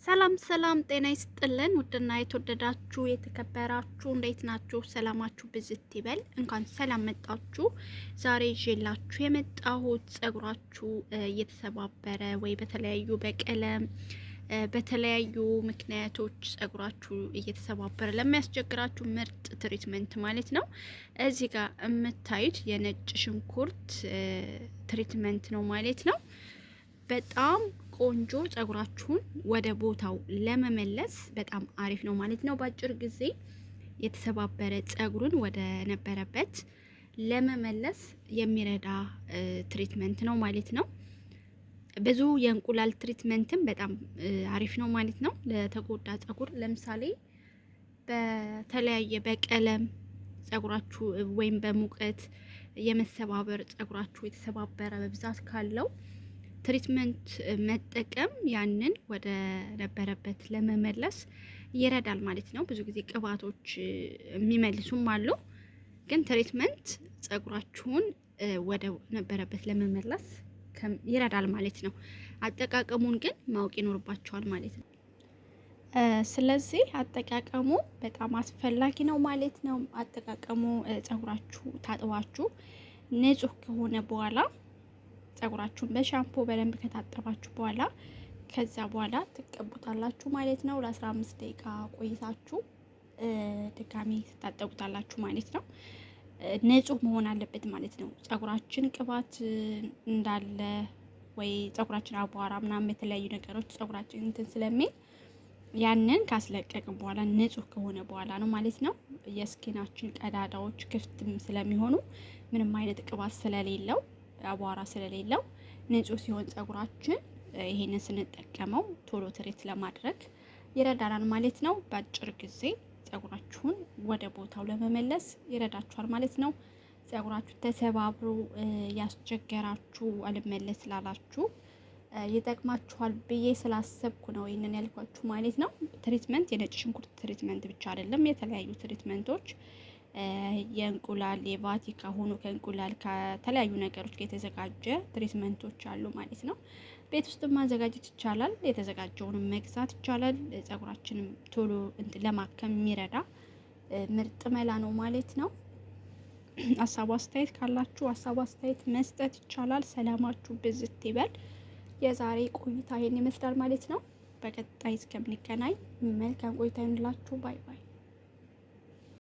ሰላም ሰላም፣ ጤና ይስጥልን ውድና የተወደዳችሁ የተከበራችሁ እንዴት ናችሁ? ሰላማችሁ ብዝት ይበል። እንኳን ሰላም መጣችሁ። ዛሬ ይዤላችሁ የመጣሁት ጸጉራችሁ እየተሰባበረ ወይ በተለያዩ በቀለም በተለያዩ ምክንያቶች ጸጉራችሁ እየተሰባበረ ለሚያስቸግራችሁ ምርጥ ትሪትመንት ማለት ነው። እዚህ ጋር የምታዩት የነጭ ሽንኩርት ትሪትመንት ነው ማለት ነው። በጣም ቆንጆ ጸጉራችሁን ወደ ቦታው ለመመለስ በጣም አሪፍ ነው ማለት ነው። በአጭር ጊዜ የተሰባበረ ጸጉርን ወደ ነበረበት ለመመለስ የሚረዳ ትሪትመንት ነው ማለት ነው። ብዙ የእንቁላል ትሪትመንትም በጣም አሪፍ ነው ማለት ነው። ለተጎዳ ጸጉር ለምሳሌ በተለያየ በቀለም ጸጉራችሁ ወይም በሙቀት የመሰባበር ጸጉራችሁ የተሰባበረ በብዛት ካለው ትሪትመንት መጠቀም ያንን ወደ ነበረበት ለመመለስ ይረዳል ማለት ነው። ብዙ ጊዜ ቅባቶች የሚመልሱም አሉ፣ ግን ትሪትመንት ጸጉራችሁን ወደ ነበረበት ለመመለስ ይረዳል ማለት ነው። አጠቃቀሙን ግን ማወቅ ይኖርባቸዋል ማለት ነው። ስለዚህ አጠቃቀሙ በጣም አስፈላጊ ነው ማለት ነው። አጠቃቀሙ ጸጉራችሁ ታጥባችሁ ንጹህ ከሆነ በኋላ ጸጉራችሁን በሻምፖ በደንብ ከታጠባችሁ በኋላ ከዛ በኋላ ትቀቡታላችሁ ማለት ነው። ለ15 ደቂቃ ቆይታችሁ ድጋሚ ትታጠቡታላችሁ ማለት ነው። ንጹህ መሆን አለበት ማለት ነው። ጸጉራችን ቅባት እንዳለ ወይ ጸጉራችን አቧራ ምናምን የተለያዩ ነገሮች ጸጉራችን እንትን ስለሚል ያንን ካስለቀቅን በኋላ ንጹህ ከሆነ በኋላ ነው ማለት ነው። የስኪናችን ቀዳዳዎች ክፍትም ስለሚሆኑ ምንም አይነት ቅባት ስለሌለው አቧራ ስለሌለው ንጹህ ሲሆን ጸጉራችን ይሄንን ስንጠቀመው ቶሎ ትሬት ለማድረግ ይረዳናል ማለት ነው። በአጭር ጊዜ ጸጉራችሁን ወደ ቦታው ለመመለስ ይረዳችኋል ማለት ነው። ጸጉራችሁ ተሰባብሮ ያስቸገራችሁ አልመለስ ላላችሁ ይጠቅማችኋል ብዬ ስላሰብኩ ነው ይሄንን ያልኳችሁ ማለት ነው። ትሪትመንት የነጭ ሽንኩርት ትሪትመንት ብቻ አይደለም፣ የተለያዩ ትሪትመንቶች የእንቁላል የቫቲካ ሆኖ ከእንቁላል ከተለያዩ ነገሮች የተዘጋጀ ትሪትመንቶች አሉ ማለት ነው። ቤት ውስጥ ማዘጋጀት ይቻላል። የተዘጋጀውንም መግዛት ይቻላል። ጸጉራችንም ቶሎ ለማከም የሚረዳ ምርጥ መላ ነው ማለት ነው። ሀሳብ አስተያየት ካላችሁ ሀሳብ አስተያየት መስጠት ይቻላል። ሰላማችሁ ብዝት ይበል። የዛሬ ቆይታ ይሄን ይመስላል ማለት ነው። በቀጣይ እስከምንገናኝ መልካም ቆይታ ይሁንላችሁ። ባይ ባይ።